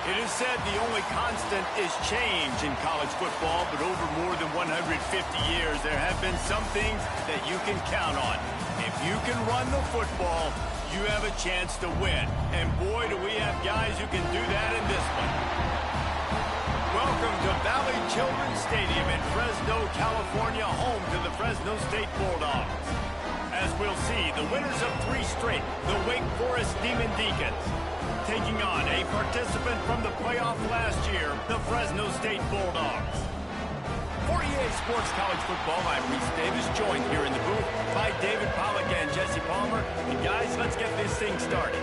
It is said the only constant is change in college football, but over more than 150 years, there have been some things that you can count on. If you can run the football, you have a chance to win. And boy, do we have guys who can do that in this one. Welcome to Valley Children's Stadium in Fresno, California, home to the Fresno State Bulldogs. As we'll see, the winners of 3 straight, the Wake Forest Demon Deacons, taking on a participant from the playoff last year, the Fresno State Bulldogs. For EA Sports College Football, I'm Reese Davis, joined here in the booth by David Pollack and Jesse Palmer. And guys, let's get this thing started.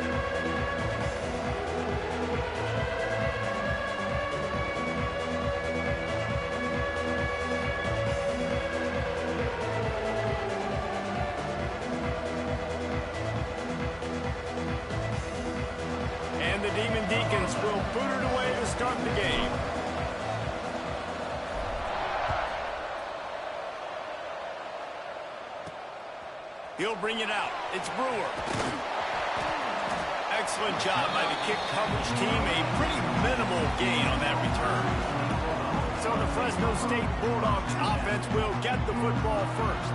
And the Demon Deacons will boot it away to start the game. He'll bring it out. It's Brewer. Excellent job by the kick coverage team. A pretty minimal gain on that return. So the Fresno State Bulldogs offense will get the football first.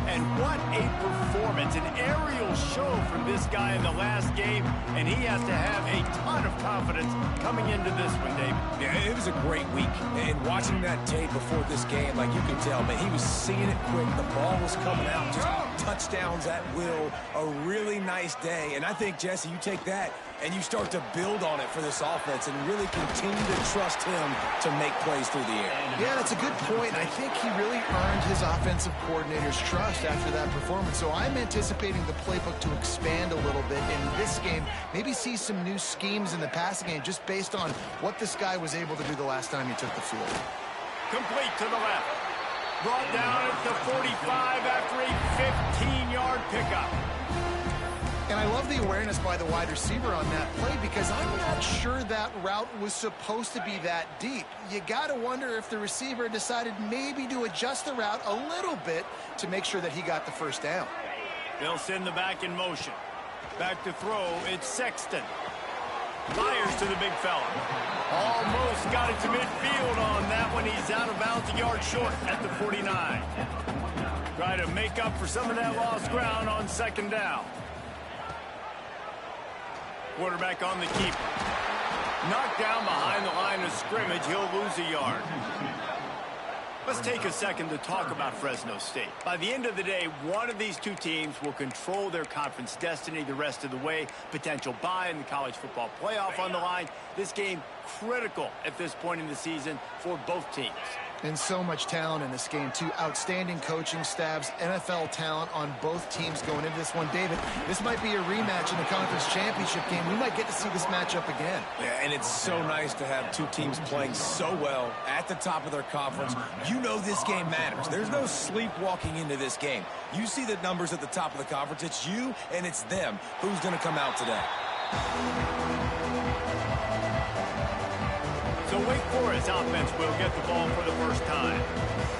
And what a performance, an aerial show from this guy in the last game, and he has to have a ton of confidence coming into this one, David. Yeah, it was a great week, and watching that tape before this game, like you can tell, man, he was seeing it quick. The ball was coming out, just touchdowns at will. A really nice day, and I think, Jesse, you take that and you start to build on it for this offense and really continue to trust him to make plays through the air. Yeah, that's a good point. I think he really earned his offensive coordinator's trust after that performance. So I'm anticipating the playbook to expand a little bit in this game. Maybe see some new schemes in the passing game just based on what this guy was able to do the last time he took the field. Complete to the left. Brought down at the 45 after a 15-yard pickup. And I love the awareness by the wide receiver on that play because I'm not sure that route was supposed to be that deep. You got to wonder if the receiver decided maybe to adjust the route a little bit to make sure that he got the first down. They'll send the back in motion. Back to throw, it's Sexton. Fires to the big fella. Almost got it to midfield on that one. He's out of bounds, a yard short at the 49. Try to make up for some of that lost ground on second down. Quarterback on the keeper. Knocked down behind the line of scrimmage. He'll lose a yard. Let's take a second to talk about Fresno State. By the end of the day, one of these two teams will control their conference destiny the rest of the way. Potential bye in the college football playoff on the line. This game critical at this point in the season for both teams. And so much talent in this game, too. Outstanding coaching staffs, NFL talent on both teams going into this one. David, this might be a rematch in the conference championship game. We might get to see this matchup again. Yeah, and it's so nice to have two teams playing so well at the top of their conference. You know this game matters. There's no sleepwalking into this game. You see the numbers at the top of the conference. It's you and it's them. Who's going to come out today? So Wake Forest offense will get the ball for the first time.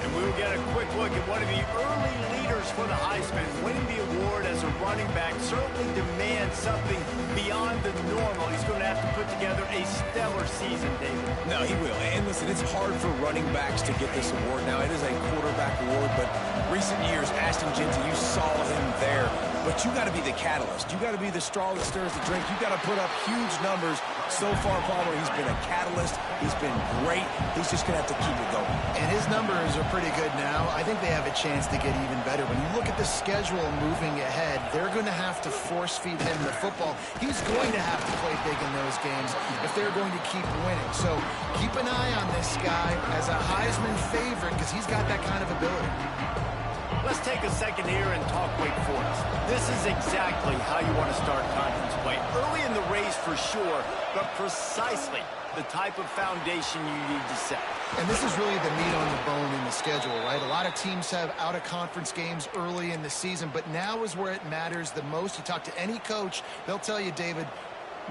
And we'll get a quick look at one of the early leaders for the Heisman. Winning the award as a running back certainly demands something beyond the normal. He's going to have to put together a stellar season, David. No, he will. And listen, it's hard for running backs to get this award. Now, it is a quarterback award, but recent years, Ashton Jeanty, you saw him there. But you got to be the catalyst. You got to be the straw that stirs the drink. You got to put up huge numbers. So far, Palmer, he's been a catalyst. He's been great. He's just going to have to keep it going. And his numbers are pretty good now. I think they have a chance to get even better. When you look at the schedule moving ahead, they're going to have to force-feed him the football. He's going to have to play big in those games if they're going to keep winning. So keep an eye on this guy as a Heisman favorite because he's got that kind of ability. Let's take a second here and talk Wake Forest. This is exactly how you want to start conference play. Early in the race for sure, but precisely the type of foundation you need to set. And this is really the meat on the bone in the schedule, right? A lot of teams have out-of-conference games early in the season, but now is where it matters the most. You talk to any coach, they'll tell you, David,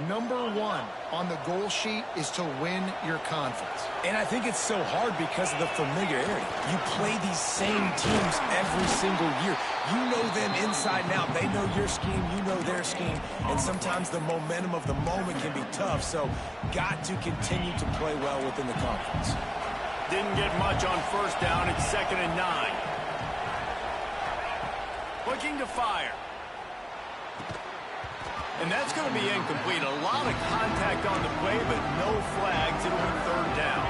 number one on the goal sheet is to win your conference. And I think it's so hard because of the familiarity. You play these same teams every single year. You know them inside and out. They know your scheme, you know their scheme, and sometimes the momentum of the moment can be tough, so got to continue to play well within the conference. Didn't get much on first down. It's 2nd and 9. Looking to fire. And that's going to be incomplete. A lot of contact on the play, but no flags. It'll be 3rd down.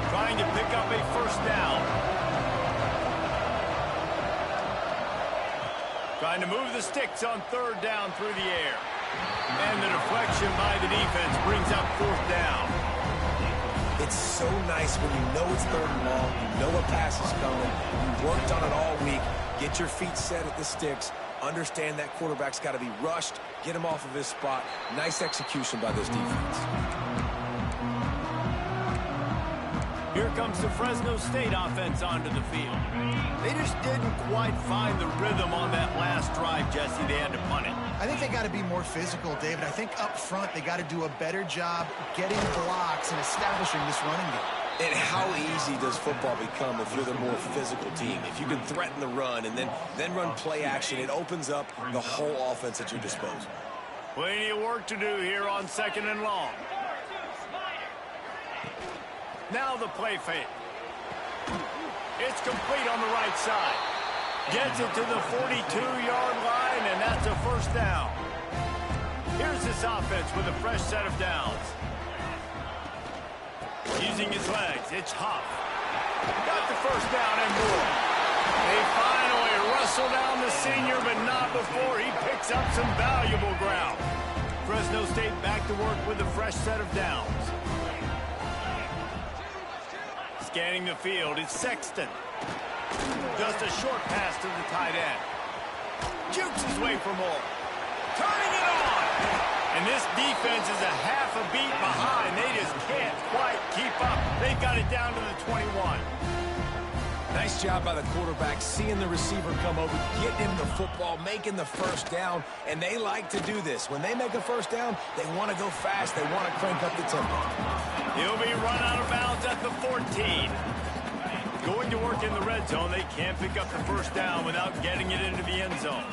Trying to pick up a first down. Trying to move the sticks on 3rd down through the air. And the deflection by the defense brings up 4th down. It's so nice when you know it's 3rd and long, you know a pass is coming, you worked on it all week, get your feet set at the sticks, understand that quarterback's got to be rushed, get him off of his spot. Nice execution by this defense. Here comes the Fresno State offense onto the field. They just didn't quite find the rhythm on that last drive, Jesse. They had to punt it. I think they got to be more physical, David. I think up front they got to do a better job getting blocks and establishing this running game. And how easy does football become if you're the more physical team? If you can threaten the run and then run play action, it opens up the whole offense at your disposal. Plenty of work to do here on 2nd and long. Now the play fake. It's complete on the right side. Gets it to the 42-yard line, and that's a first down. Here's this offense with a fresh set of downs. Using his legs, it's Huff. Got the first down and more. They finally wrestle down the senior, but not before he picks up some valuable ground. Fresno State back to work with a fresh set of downs. Scanning the field, it's Sexton. Just a short pass to the tight end. Jukes his way for more. Turning it on! And this defense is a half a beat behind. They just can't quite keep up. They've got it down to the 21. Nice job by the quarterback, seeing the receiver come over, getting him the football, making the first down, and they like to do this. When they make a first down, they want to go fast. They want to crank up the tempo. He'll be run out of bounds at the 14. Going to work in the red zone. They can't pick up the first down without getting it into the end zone.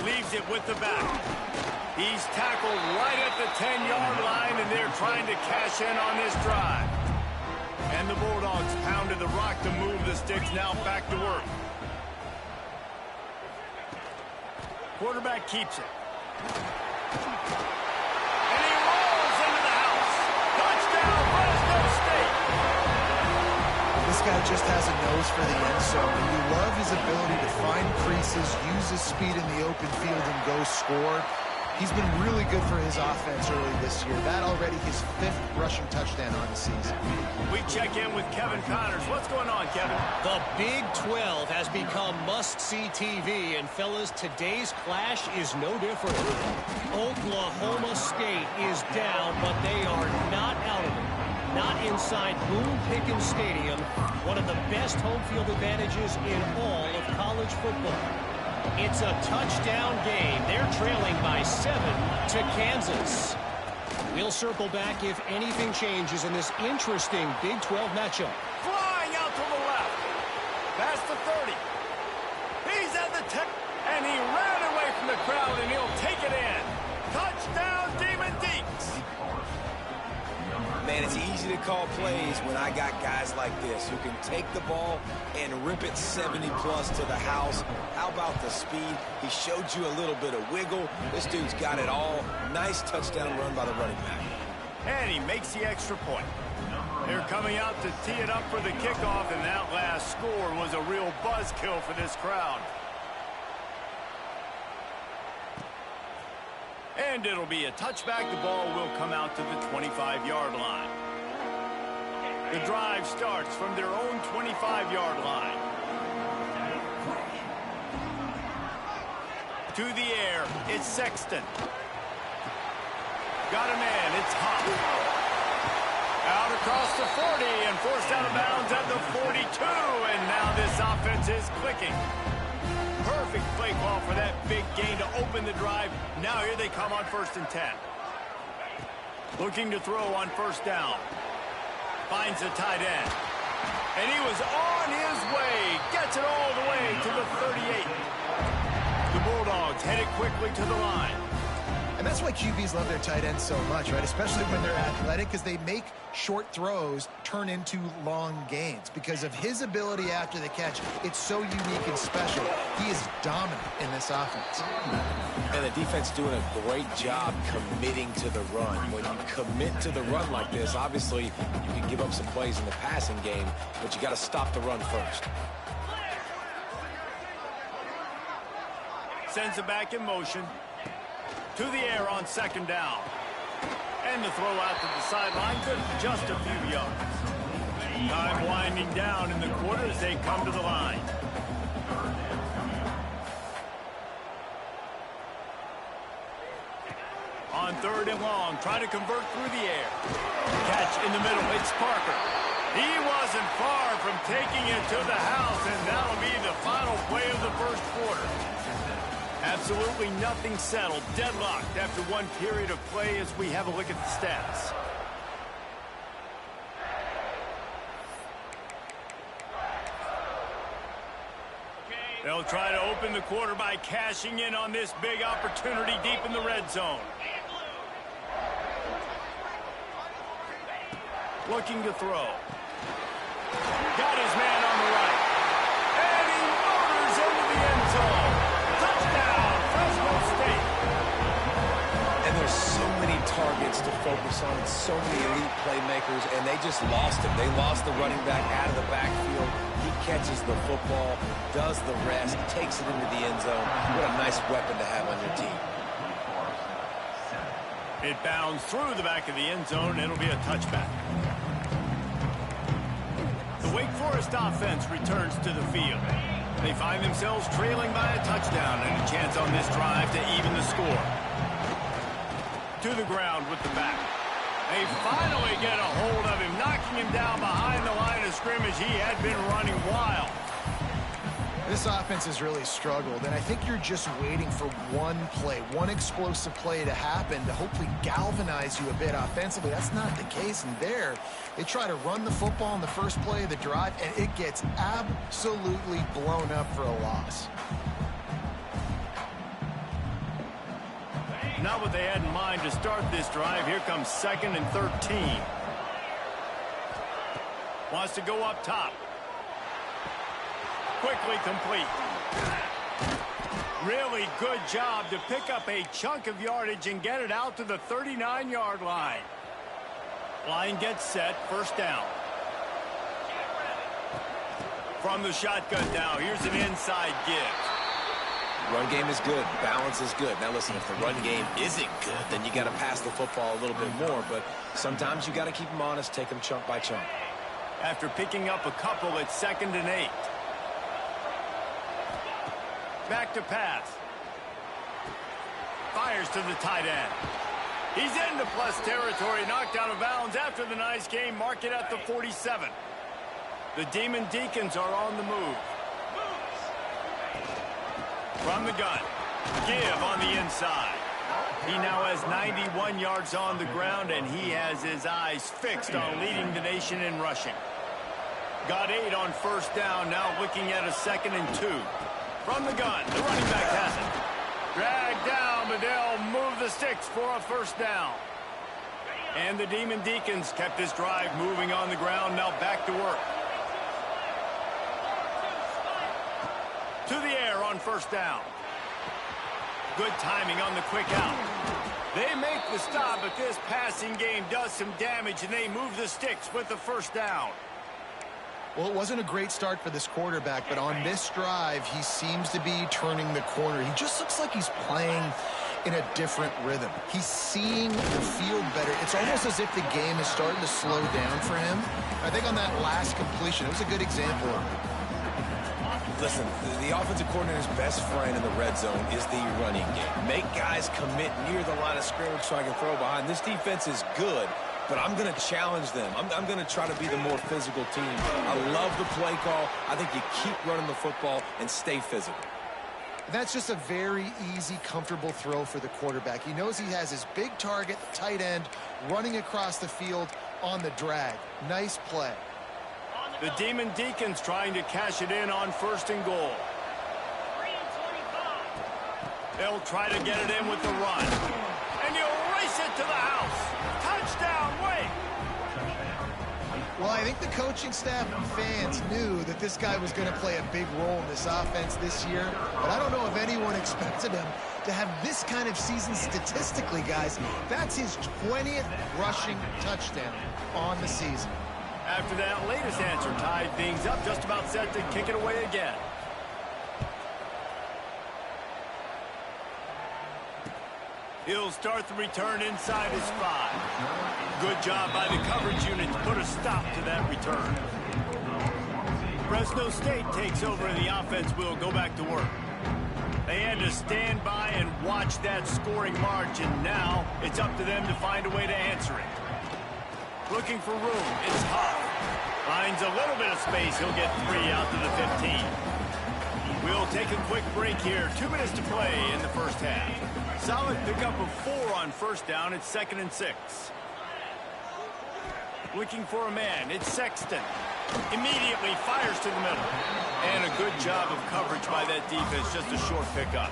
Leaves it with the back. He's tackled right at the 10-yard line, and they're trying to cash in on this drive. And the Bulldogs pounded the rock to move the sticks, now back to work. Quarterback keeps it. And he rolls into the house. Touchdown, Fresno State. This guy just has a nose for the end zone, and you love his ability to find creases, use his speed in the open field, and go score. He's been really good for his offense early this year. That already his 5th rushing touchdown on the season. We check in with Kevin Connors. What's going on, Kevin? The Big 12 has become must-see TV, and fellas, today's clash is no different. Oklahoma State is down, but they are not out of it. Not inside Boone Pickens Stadium, one of the best home field advantages in all of college football. It's a touchdown game. They're trailing by 7 to Kansas. We'll circle back if anything changes in this interesting Big 12 matchup. Flying out to the left. Past the 30. He's at the 10. And he ran away from the crowd, and he'll take it in. Touchdown, Demon Deeks. Man, it's easy to call plays when I got guys like this who can take the ball and rip it 70-plus to the house. How about the speed? He showed you a little bit of wiggle. This dude's got it all. Nice touchdown run by the running back. And he makes the extra point. They're coming out to tee it up for the kickoff, and that last score was a real buzzkill for this crowd. And it'll be a touchback. The ball will come out to the 25-yard line. The drive starts from their own 25-yard line. To the air, it's Sexton. Got a man, it's Huff. Out across the 40 and forced out of bounds at the 42. And now this offense is clicking. Perfect play call for that big gain to open the drive. Now here they come on 1st and 10. Looking to throw on 1st down. Finds a tight end. And he was on his way. Gets it all the way to the 38. The Bulldogs headed quickly to the line. And that's why QBs love their tight ends so much, right? Especially when they're athletic, because they make short throws turn into long gains. Because of his ability after the catch, it's so unique and special. He is dominant in this offense. And the defense doing a great job committing to the run. When you commit to the run like this, obviously you can give up some plays in the passing game, but you got to stop the run first. Sends it back in motion. To the air on 2nd down. And the throw out to the sideline, good for just a few yards. Time winding down in the quarter as they come to the line. On 3rd and long, try to convert through the air. Catch in the middle, it's Parker. He wasn't far from taking it to the house, and that'll be the final play of the 1st quarter. Absolutely nothing settled, deadlocked after one period of play as we have a look at the stats. They'll try to open the quarter by cashing in on this big opportunity deep in the red zone. Looking to throw. Got his man on the right. And he motors into the end zone. Touchdown, Fresno State. And there's so many targets to focus on, and so many elite playmakers, and they just lost him. They lost the running back out of the backfield. He catches the football, does the rest, takes it into the end zone. What a nice weapon to have on your team. It bounds through the back of the end zone, and it'll be a touchback. The Wake Forest offense returns to the field. They find themselves trailing by a touchdown and a chance on this drive to even the score. To the ground with the back. They finally get a hold of him, knocking him down behind the line of scrimmage. He had been running wild. This offense has really struggled, and I think you're just waiting for one play, one explosive play to happen to hopefully galvanize you a bit offensively. That's not the case, and there, they try to run the football in the first play of the drive, and it gets absolutely blown up for a loss. Not what they had in mind to start this drive. Here comes 2nd and 13. Wants to go up top. Quickly complete. Really good job to pick up a chunk of yardage and get it out to the 39-yard line. Line gets set, 1st down. From the shotgun now, here's an inside give. Run game is good. Balance is good. Now, listen, if the run game isn't good, then you got to pass the football a little bit more. But sometimes you got to keep them honest, take them chunk by chunk. After picking up a couple, it's 2nd and 8. Back to pass. Fires to the tight end. He's into plus territory, knocked out of bounds after the nice game. Mark it at the 47. The Demon Deacons are on the move. From the gun. Give on the inside. He now has 91 yards on the ground, and he has his eyes fixed on leading the nation in rushing. Got 8 on 1st down, now looking at a 2nd and 2. From the gun, the running back has it. Dragged down, but they'll move the sticks for a 1st down. And the Demon Deacons kept this drive moving on the ground, now back to work. To the air on 1st down. Good timing on the quick out. They make the stop, but this passing game does some damage, and they move the sticks with the 1st down. Well, it wasn't a great start for this quarterback, but on this drive, he seems to be turning the corner. He just looks like he's playing in a different rhythm. He's seeing the field better. It's almost as if the game is starting to slow down for him. I think on that last completion, it was a good example of it. Listen, the offensive coordinator's best friend in the red zone is the running game. Make guys commit near the line of scrimmage so I can throw behind. This defense is good, but I'm going to challenge them. I'm going to try to be the more physical team. I love the play call. I think you keep running the football and stay physical. That's just a very easy, comfortable throw for the quarterback. He knows he has his big target, tight end, running across the field on the drag. Nice play. The Demon Deacons trying to cash it in on 1st and goal. They'll try to get it in with the run. And you'll race it to the house. Touchdown, Wake! Well, I think the coaching staff and fans knew that this guy was going to play a big role in this offense this year, but I don't know if anyone expected him to have this kind of season statistically, guys. That's his 20th rushing touchdown on the season. After that latest answer tied things up, just about set to kick it away again. He'll start the return inside his 5. Good job by the coverage unit to put a stop to that return. Fresno State takes over and the offense will go back to work. They had to stand by and watch that scoring march, and now it's up to them to find a way to answer it. Looking for room, it's Huff. Finds a little bit of space, he'll get 3 out to the 15. We'll take a quick break here. 2 minutes to play in the first half. Solid pickup of 4 on 1st down. It's 2nd and 6. Looking for a man. It's Sexton. Immediately fires to the middle. And a good job of coverage by that defense. Just a short pickup.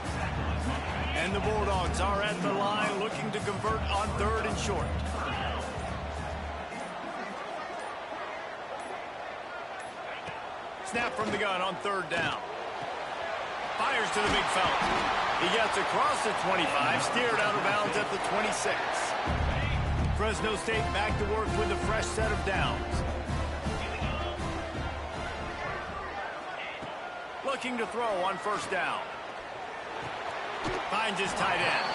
And the Bulldogs are at the line looking to convert on 3rd and short. Snap from the gun on 3rd down. Fires to the big fella. He gets across the 25, steered out of bounds at the 26. Fresno State back to work with a fresh set of downs. Looking to throw on 1st down. Finds his tight end.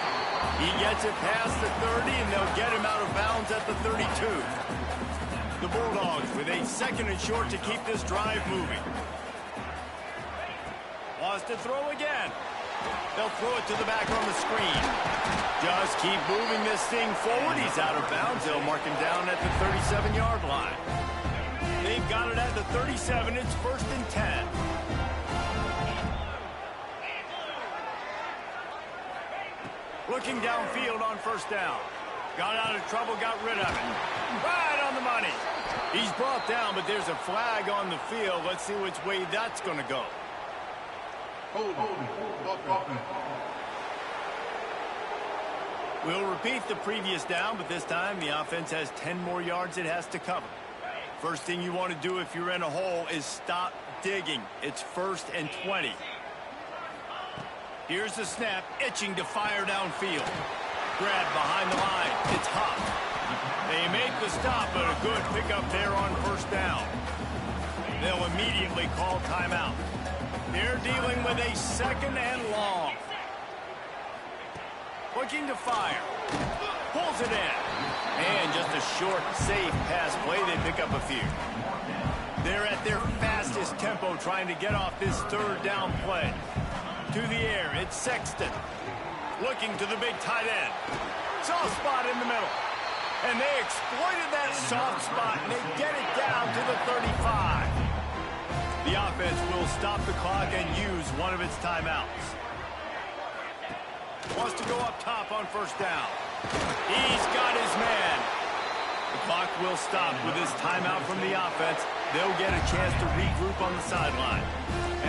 He gets it past the 30, and they'll get him out of bounds at the 32. The Bulldogs with a 2nd and short to keep this drive moving. Wants to throw again. They'll throw it to the back on the screen. Just keep moving this thing forward. He's out of bounds. They'll mark him down at the 37-yard line. They've got it at the 37. It's 1st and 10. Looking downfield on 1st down. Got out of trouble, got rid of it. Right on the money. He's brought down, but there's a flag on the field. Let's see which way that's going to go. We'll repeat the previous down, but this time the offense has 10 more yards it has to cover. First thing you want to do if you're in a hole is stop digging. It's 1st and 20. Here's the snap, itching to fire downfield. Grab behind the line. It's Huff. They make the stop, but a good pickup there on 1st down. They'll immediately call timeout. They're dealing with a 2nd and long. Looking to fire. Pulls it in. And just a short, safe pass play. They pick up a few. They're at their fastest tempo trying to get off this 3rd down play. To the air, it's Sexton. Looking to the big tight end. Soft spot in the middle. And they exploited that soft spot, and they get it down to the 35. The offense will stop the clock and use one of its timeouts. Wants to go up top on 1st down. He's got his man. The clock will stop with this timeout from the offense. They'll get a chance to regroup on the sideline.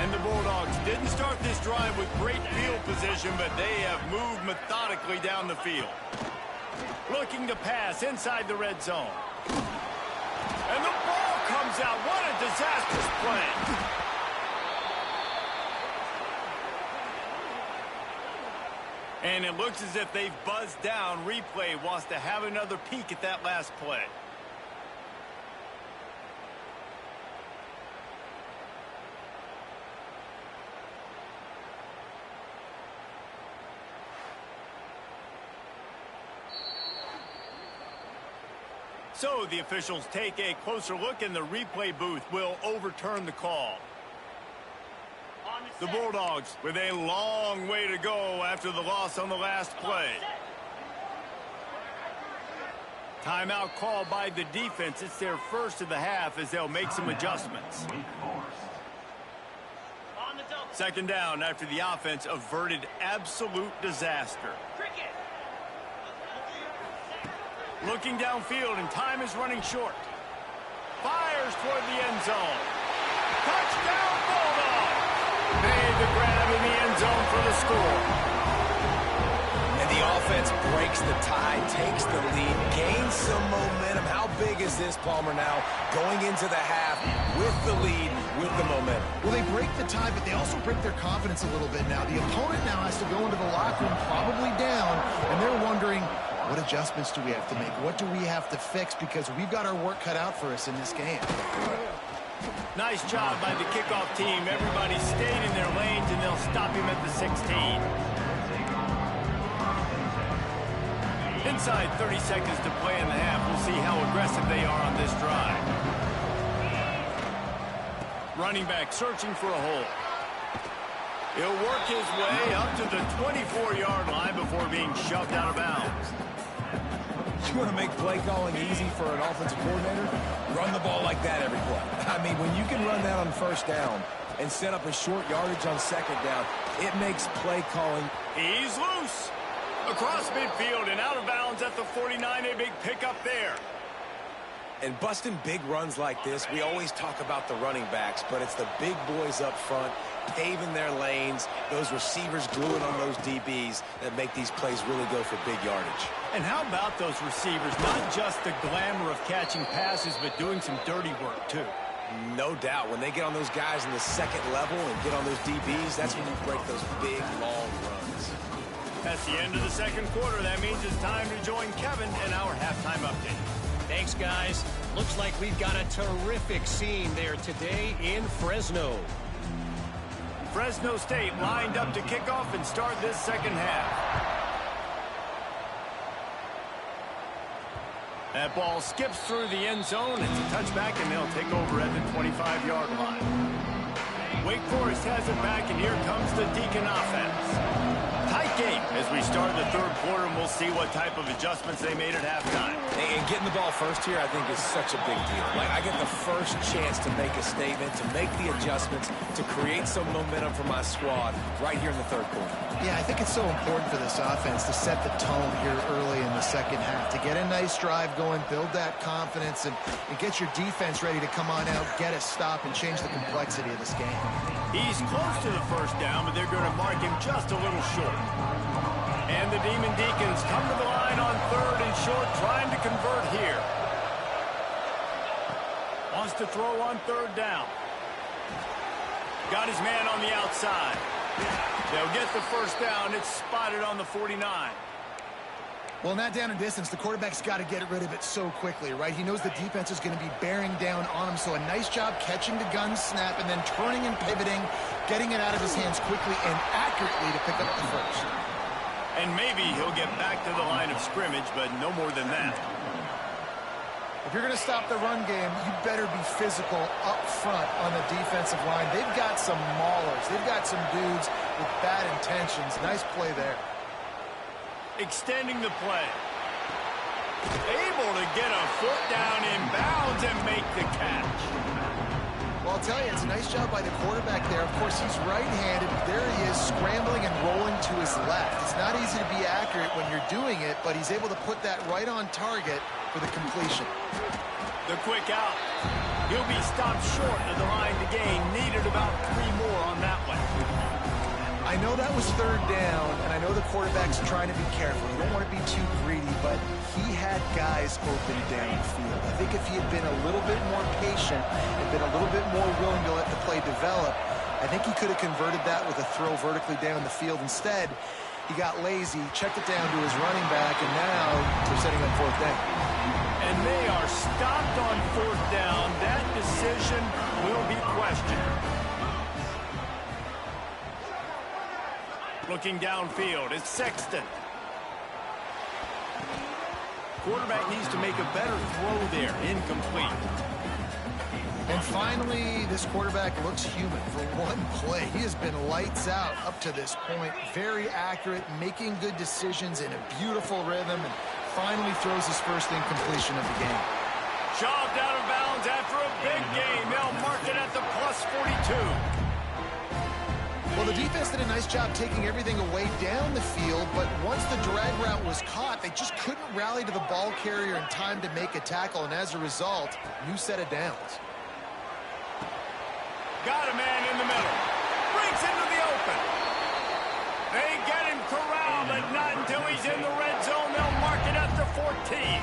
And the Bulldogs didn't start this drive with great field position, but they have moved methodically down the field. Looking to pass inside the red zone. And the ball comes out. What a disastrous play. And it looks as if they've buzzed down. Replay wants to have another peek at that last play. So the officials take a closer look, and the replay booth will overturn the call. The Bulldogs with a long way to go after the loss on the last play. Timeout called by the defense. It's their first of the half as they'll make some adjustments. On the double. Second down after the offense averted absolute disaster. Looking downfield, and time is running short. Fires toward the end zone. Touchdown, Bulldog! Made the grab in the end zone for the score. And the offense breaks the tie, takes the lead, gains some momentum. How big is this, Palmer, now? Going into the half with the lead, with the momentum. Well, they break the tie, but they also break their confidence a little bit now. The opponent now has to go into the locker room probably down, and they're wondering, what adjustments do we have to make? What do we have to fix? Because we've got our work cut out for us in this game. Nice job by the kickoff team. Everybody stayed in their lanes, and they'll stop him at the 16. Inside 30 seconds to play in the half. We'll see how aggressive they are on this drive. Running back searching for a hole. He'll work his way up to the 24-yard line before being shoved out of bounds. You want to make play calling easy for an offensive coordinator? Run the ball like that every play. I mean, when you can run that on first down and set up a short yardage on second down, it makes play calling. He's loose. Across midfield and out of bounds at the 49. A big pickup there. And busting big runs like this, we always talk about the running backs, but it's the big boys up front, paving their lanes, those receivers gluing on those DBs that make these plays really go for big yardage. And how about those receivers? Not just the glamour of catching passes, but doing some dirty work, too. No doubt. When they get on those guys in the second level and get on those DBs, that's when you break those big, long runs. That's the end of the second quarter. That means it's time to join Kevin in our halftime update. Thanks, guys. Looks like we've got a terrific scene there today in Fresno. Fresno State lined up to kick off and start this second half. That ball skips through the end zone. It's a touchback, and they'll take over at the 25-yard line. Wake Forest has it back, and here comes the Deacon offense. Tight game as we start the third quarter, and we'll see what type of adjustments they made at halftime. And getting the ball first here, I think, is such a big deal. Like, I get the first chance to make a statement, to make the adjustments, to create some momentum for my squad right here in the third quarter. Yeah, I think it's so important for this offense to set the tone here early in the second half, to get a nice drive going, build that confidence, and get your defense ready to come on out, get a stop, and change the complexity of this game. He's close to the first down, but they're going to mark him just a little short. And the Demon Deacons come to the line on third and short, trying to convert here. Wants to throw on third down. Got his man on the outside. They'll get the first down. It's spotted on the 49. Well, in that down and distance, the quarterback's got to get rid of it so quickly, right? He knows the defense is going to be bearing down on him, so a nice job catching the gun snap and then turning and pivoting, getting it out of his hands quickly and accurately to pick up the first. And maybe he'll get back to the line of scrimmage, but no more than that. If you're going to stop the run game, you better be physical up front on the defensive line. They've got some maulers. They've got some dudes with bad intentions. Nice play there. Extending the play. Able to get a foot down in bounds and make the catch. Well, I'll tell you, it's a nice job by the quarterback there. Of course, he's right-handed. There he is, scrambling and rolling to his left. It's not easy to be accurate when you're doing it, but he's able to put that right on target for the completion. The quick out. He'll be stopped short of the line to gain. Needed about 3 more on that one. I know that was third down, and I know the quarterback's trying to be careful. You don't want to be too greedy, but he had guys open downfield. I think if he had been a little bit more patient and been a little bit more willing to let the play develop, I think he could have converted that with a throw vertically down the field. Instead, he got lazy, checked it down to his running back, and now they're setting up fourth down. And they are stopped on fourth down. That decision will be questioned. Looking downfield, it's Sexton. Quarterback needs to make a better throw there. Incomplete. And finally, this quarterback looks human for one play. He has been lights out up to this point. Very accurate, making good decisions in a beautiful rhythm, and finally throws his first incompletion of the game. Shoved out of bounds after a big game. They'll mark it at the +42. Well, the defense did a nice job taking everything away down the field, but once the drag route was caught, they just couldn't rally to the ball carrier in time to make a tackle, and as a result, new set of downs. Got a man in the middle. Breaks into the open. They get him corralled, but not until he's in the red zone. They'll mark it at the 14.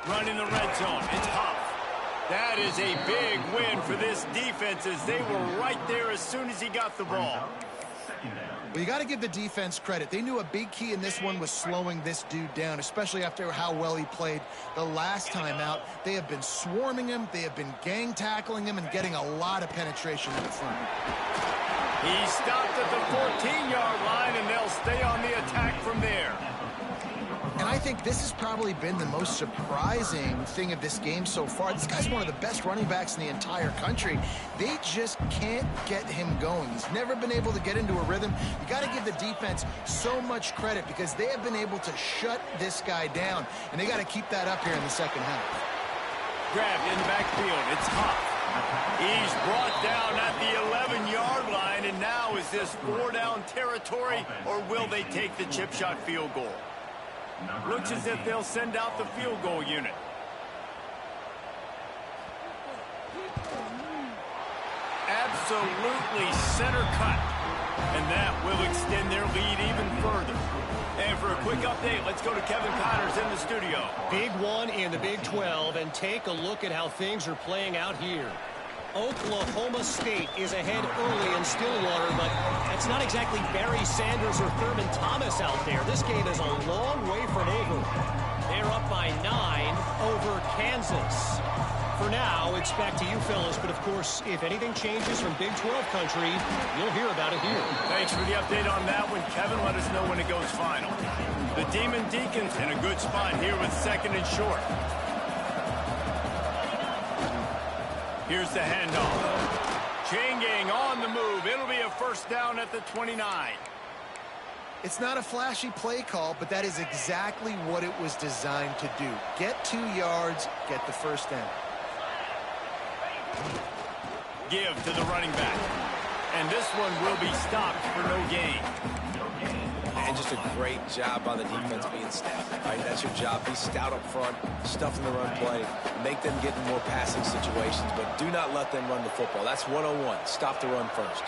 Running the red zone. It's Huff. That is a big win for this defense as they were right there as soon as he got the ball. Well, you got to give the defense credit. They knew a big key in this one was slowing this dude down, especially after how well he played the last time out. They have been swarming him. They have been gang tackling him and getting a lot of penetration in the front. He stopped at the 14-yard line, and they'll stay on the attack from there. And I think this has probably been the most surprising thing of this game so far. This guy's one of the best running backs in the entire country. They just can't get him going. He's never been able to get into a rhythm. You got to give the defense so much credit because they have been able to shut this guy down, and they got to keep that up here in the second half. Grabbed in the backfield. It's Huff. He's brought down at the 11-yard line, and now is this 4-down territory, or will they take the chip shot field goal? Looks as if they'll send out the field goal unit. Absolutely center cut. And that will extend their lead even further. And for a quick update, let's go to Kevin Connors in the studio. Big one in the Big 12, and take a look at how things are playing out here. Oklahoma State is ahead early in Stillwater, but that's not exactly Barry Sanders or Thurman Thomas out there. This game is a long way from over. They're up by 9 over Kansas. For now, it's back to you fellas, but of course, if anything changes from Big 12 country, you'll hear about it here. Thanks for the update on that one, Kevin. Let us know when it goes final. The Demon Deacons in a good spot here with second and short. Here's the handoff. Changing on the move. It'll be a first down at the 29. It's not a flashy play call, but that is exactly what it was designed to do. Get 2 yards, get the first down. Give to the running back. And this one will be stopped for no gain. And just a great job by the defense being stout. Right, that's your job. Be stout up front, stuff in the run play, make them get in more passing situations, but do not let them run the football. That's 101. Stop the run first.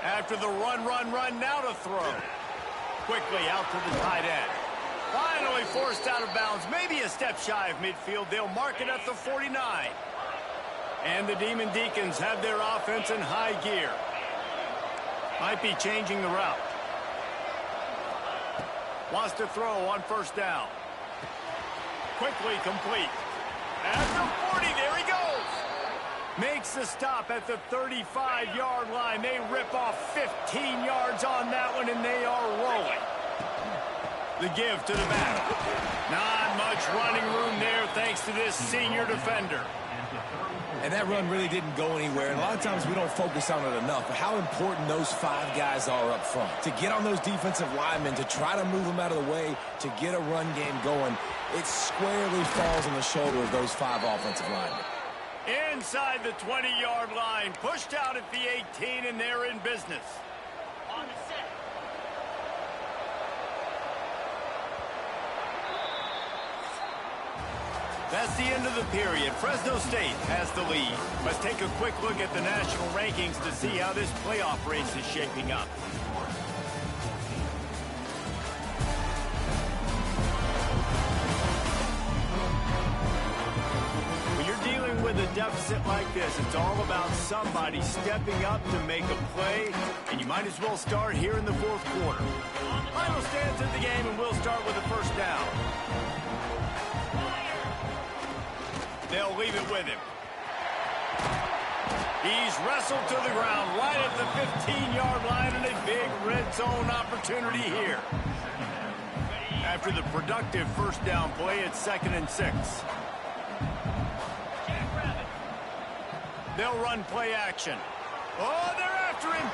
After the run, now to throw. Quickly out to the tight end. Finally forced out of bounds, maybe a step shy of midfield. They'll mark it at the 49. And the Demon Deacons have their offense in high gear. Might be changing the route. Wants to throw on first down. Quickly complete. At the 40, there he goes. Makes the stop at the 35-yard line. They rip off 15 yards on that one, and they are rolling. The give to the back. Not much running room there thanks to this senior defender. And that run really didn't go anywhere. And a lot of times we don't focus on it enough. But how important those 5 guys are up front. To get on those defensive linemen, to try to move them out of the way, to get a run game going, it squarely falls on the shoulder of those 5 offensive linemen. Inside the 20-yard line, pushed out at the 18, and they're in business. On the set. That's the end of the period. Fresno State has the lead. Let's take a quick look at the national rankings to see how this playoff race is shaping up. When you're dealing with a deficit like this, it's all about somebody stepping up to make a play, and you might as well start here in the fourth quarter. Final stance of the game, and we'll start with a first down. They'll leave it with him. He's wrestled to the ground right at the 15-yard line, and a big red zone opportunity here. After the productive first down play, it's 2nd and 6. They'll run play action. Oh, they're after him.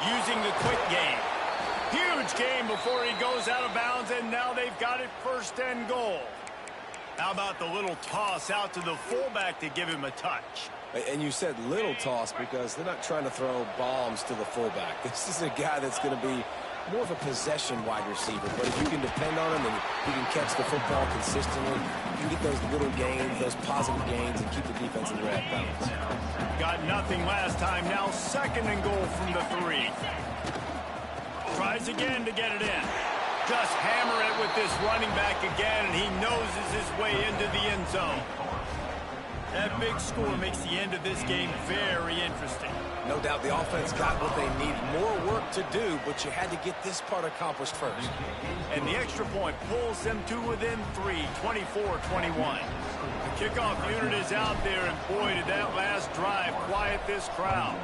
Using the quick game. Huge gain before he goes out of bounds, and now they've got it 1st and goal. How about the little toss out to the fullback to give him a touch? And you said little toss because they're not trying to throw bombs to the fullback. This is a guy that's going to be more of a possession wide receiver. But if you can depend on him and you can catch the football consistently, you can get those little gains, those positive gains, and keep the defense in the right balance. Got nothing last time. Now 2nd and goal from the 3. Tries again to get it in. Just hammer it with this running back again, and he noses his way into the end zone. That big score makes the end of this game very interesting. No doubt the offense got what they need. More work to do, but you had to get this part accomplished first. And the extra point pulls them to within 3, 24-21. The kickoff unit is out there, and boy, did that last drive quiet this crowd.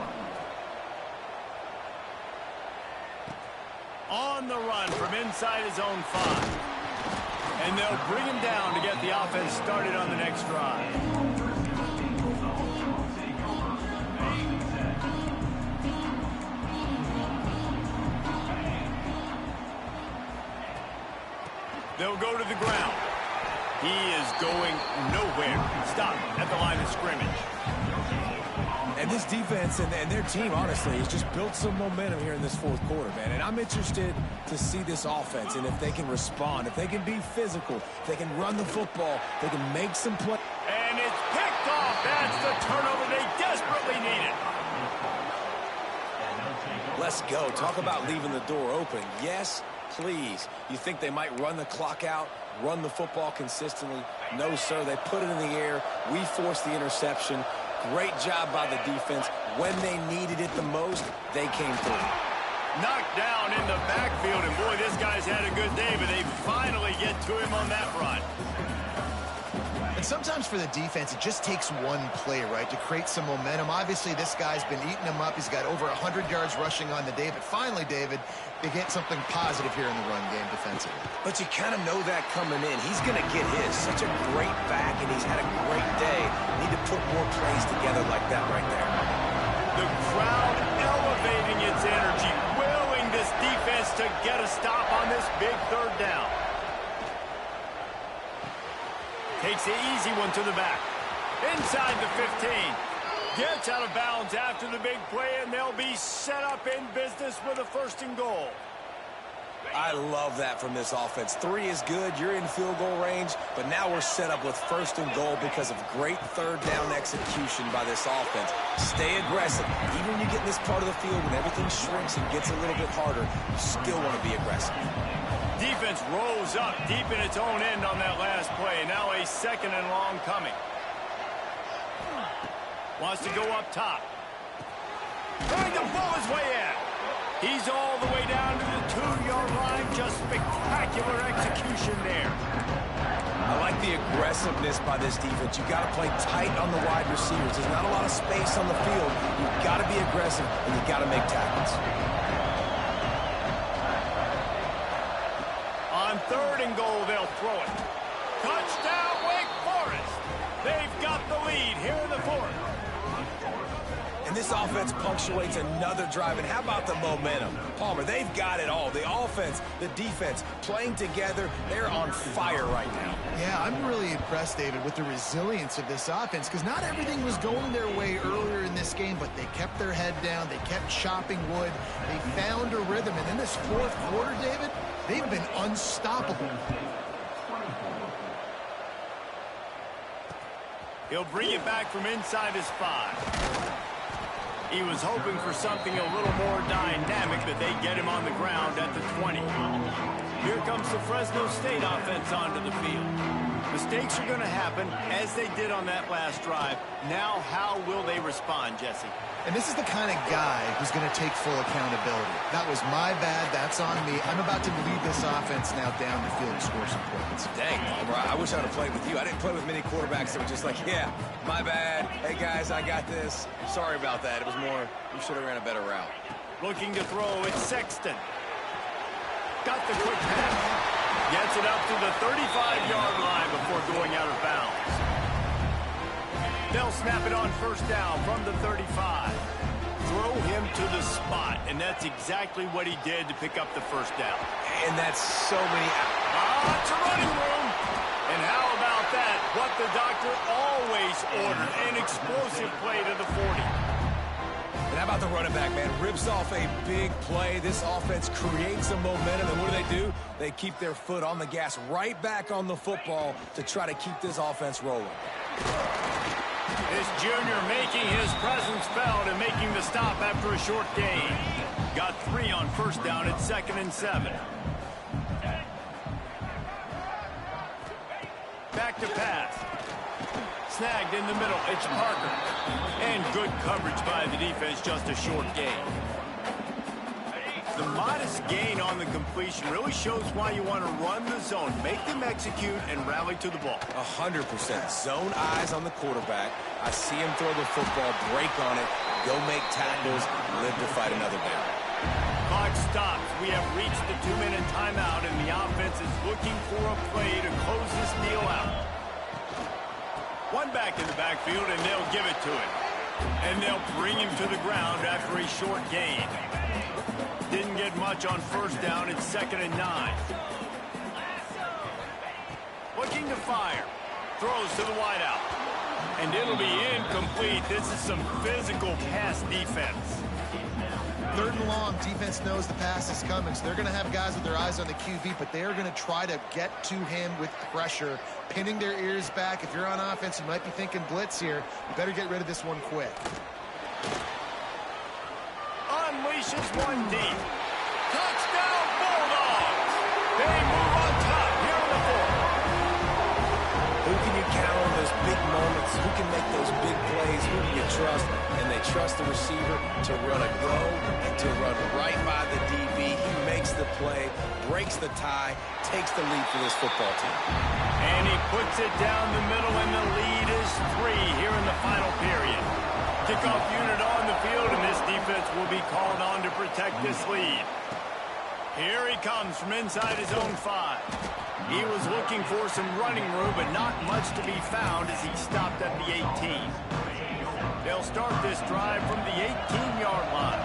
On the run from inside his own 5. And they'll bring him down to get the offense started on the next drive. They'll go to the ground. He is going nowhere. Stop at the line of scrimmage. And this defense and their team, honestly, has just built some momentum here in this 4th quarter, man. And I'm interested to see this offense and if they can respond, if they can be physical, if they can run the football, they can make some plays. And it's picked off. That's the turnover they desperately needed. Let's go. Talk about leaving the door open. Yes, please. You think they might run the clock out, run the football consistently? No, sir. They put it in the air. We forced the interception. Great job by the defense. When they needed it the most, they came through. Knocked down in the backfield, and boy, this guy's had a good day, but they finally get to him on that run. And sometimes for the defense, it just takes one play, right, to create some momentum. Obviously, this guy's been eating them up. He's got over 100 yards rushing on the day, but finally, David, they get something positive here in the run game defensively. But you kind of know that coming in. He's going to get his. Such a great back, and he's had a great day. Need to put more plays together like that right there. The crowd elevating its energy, willing this defense to get a stop on this big 3rd down. Takes the easy one to the back. Inside the 15. Gets out of bounds after the big play, and they'll be set up in business with a 1st and goal. I love that from this offense. 3 is good. You're in field goal range, but now we're set up with 1st and goal because of great 3rd down execution by this offense. Stay aggressive. Even when you get in this part of the field, when everything shrinks and gets a little bit harder, you still want to be aggressive. Defense rose up deep in its own end on that last play. Now a 2nd and long coming. Wants to go up top. Trying to pull his way in. He's all the way down to the 2-yard line. Just spectacular execution there. I like the aggressiveness by this defense. You've got to play tight on the wide receivers. There's not a lot of space on the field. You've got to be aggressive, and you've got to make tackles. On 3rd and goal, they'll throw it. Touchdown, Wake Forest. They've got the lead here in the 4th. And this offense punctuates another drive. And how about the momentum? Palmer, they've got it all. The offense, the defense, playing together. They're on fire right now. Yeah, I'm really impressed, David, with the resilience of this offense, because not everything was going their way earlier in this game, but they kept their head down. They kept chopping wood. They found a rhythm. And in this 4th quarter, David, they've been unstoppable. He'll bring it back from inside his 5. He was hoping for something a little more dynamic, but they get him on the ground at the 20. Here comes the Fresno State offense onto the field. Mistakes are going to happen, as they did on that last drive. Now, how will they respond, Jesse? And this is the kind of guy who's going to take full accountability. That was my bad. That's on me. I'm about to lead this offense now down the field and score some points. Dang, Palmer, I wish I'd have played with you. I didn't play with many quarterbacks that were just like, yeah, my bad. Hey, guys, I got this. Sorry about that. It was more, you should have ran a better route. Looking to throw, it's Sexton. Got the quick pass. Gets it up to the 35-yard line before going out of bounds. They'll snap it on 1st down from the 35. Throw him him to the spot, and that's exactly what he did to pick up the first down. And that's so many... It's a running room. And how about that? What the doctor always ordered, an explosive play to the 40. And how about the running back, man? Rips off a big play. This offense creates some momentum, and what do? They keep their foot on the gas, right back on the football to try to keep this offense rolling. This junior making his presence felt and making the stop after a short gain. Got 3 on first down at 2nd and 7. Back to pass. Snagged in the middle. It's Parker. And good coverage by the defense, just a short gain. The modest gain on the completion really shows why you want to run the zone. Make them execute and rally to the ball. 100%. Zone eyes on the quarterback. I see him throw the football, break on it, go make tackles, live to fight another down. Clock stops. We have reached the 2-minute timeout, and the offense is looking for a play to close this deal out. One back in the backfield, and they'll give it to him. And they'll bring him to the ground after a short gain. Didn't get much on first down. It's 2nd and 9. Looking to fire. Throws to the wideout. And it'll be incomplete. This is some physical pass defense. 3rd and long, defense knows the pass is coming, so they're going to have guys with their eyes on the QB, but they are going to try to get to him with pressure, pinning their ears back. If you're on offense, you might be thinking blitz here. You better get rid of this one quick. Unleashes one deep. Touchdown, Bulldogs! They move on top here in the 4th. Who can you count on those big moments? Who can make those big plays? Who do you trust? And they trust the receiver to run a go and to run right by the DB. He makes the play, breaks the tie, takes the lead for this football team. And he puts it down the middle, and the lead is 3 here in the final period. Kickoff unit on the field, and this defense will be called on to protect this lead. Here he comes from inside his own 5. He was looking for some running room, but not much to be found as he stopped at the 18. They'll start this drive from the 18-yard line.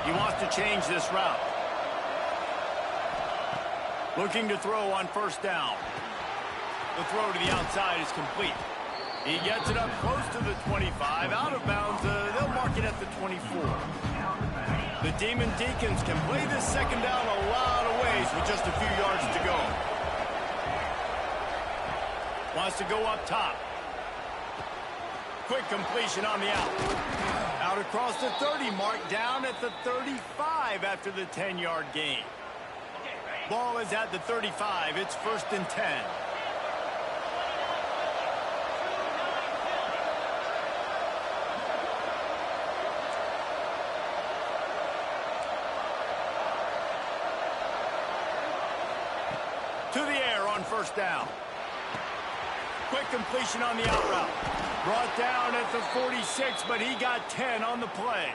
He wants to change this route. Looking to throw on first down. The throw to the outside is complete. He gets it up close to the 25. Out of bounds, they'll mark it at the 24. The Demon Deacons can play this second down a lot of ways with just a few yards to go. Wants to go up top. Quick completion on the out. Out across the 30 mark, down at the 35 after the 10-yard gain. Ball is at the 35. It's 1st and 10. To the air on first down. Quick completion on the out route. Brought down at the 46, but he got 10 on the play.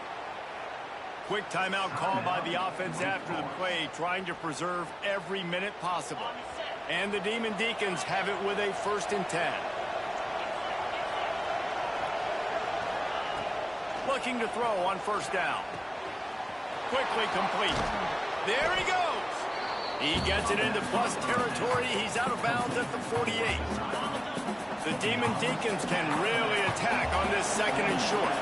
Quick timeout call by the offense after the play, trying to preserve every minute possible. And the Demon Deacons have it with a 1st and 10. Looking to throw on first down. Quickly complete. There he goes. He gets it into plus territory. He's out of bounds at the 48. The Demon Deacons can really attack on this 2nd and short.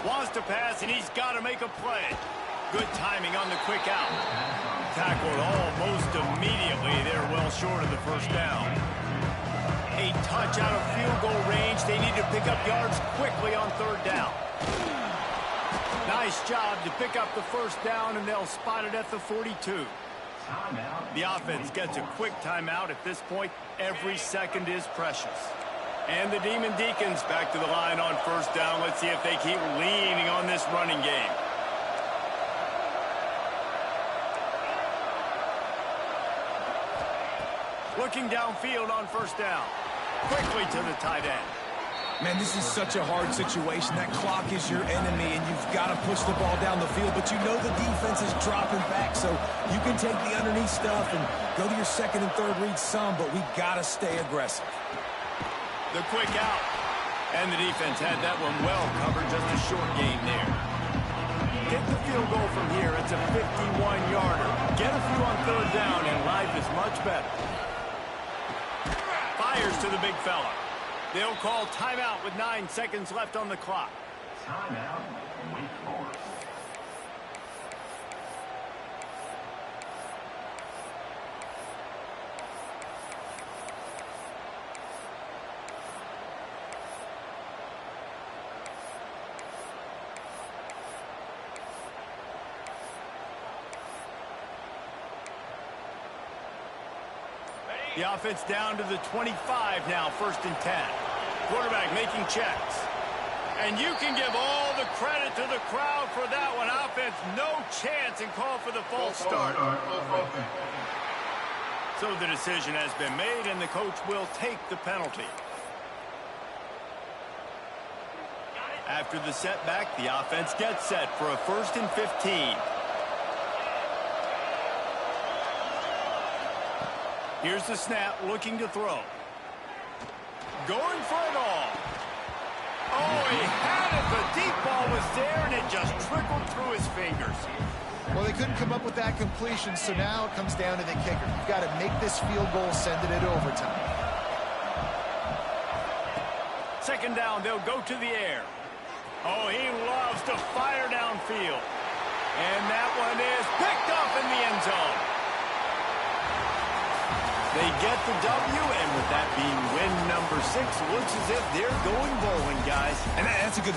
Wants to pass, and he's got to make a play. Good timing on the quick out. Tackled almost immediately. They're well short of the first down. A touch out of field goal range. They need to pick up yards quickly on 3rd down. Nice job to pick up the first down, and they'll spot it at the 42. The offense gets a quick timeout. At this point, every second is precious. And the Demon Deacons back to the line on first down. Let's see if they keep leaning on this running game. Looking downfield on first down. Quickly to the tight end. Man, this is such a hard situation. That clock is your enemy, and you've got to push the ball down the field. But you know the defense is dropping back, so you can take the underneath stuff and go to your 2nd and 3rd read some, but we got to stay aggressive. The quick out. And the defense had that one well covered. Just a short game there. Get the field goal from here. It's a 51-yarder. Get a few on third down, and life is much better. Fires to the big fella. They'll call timeout with 9 seconds left on the clock. Timeout, Wake Forest. The offense down to the 25 now, 1st and 10. Quarterback making checks. And you can give all the credit to the crowd for that one. Offense, no chance, and call for the false start. So the decision has been made, and the coach will take the penalty. After the setback, the offense gets set for a 1st and 15. Here's the snap, looking to throw. Going for it all. Oh, he had it. The deep ball was there, and it just trickled through his fingers. Well, they couldn't come up with that completion, so now it comes down to the kicker. You've got to make this field goal, send it into overtime. 2nd down, they'll go to the air. Oh, he loves to fire downfield. And that one is picked up in the end zone. They get the W, and with that being win number 6, looks as if they're going bowling, guys. And that's a good...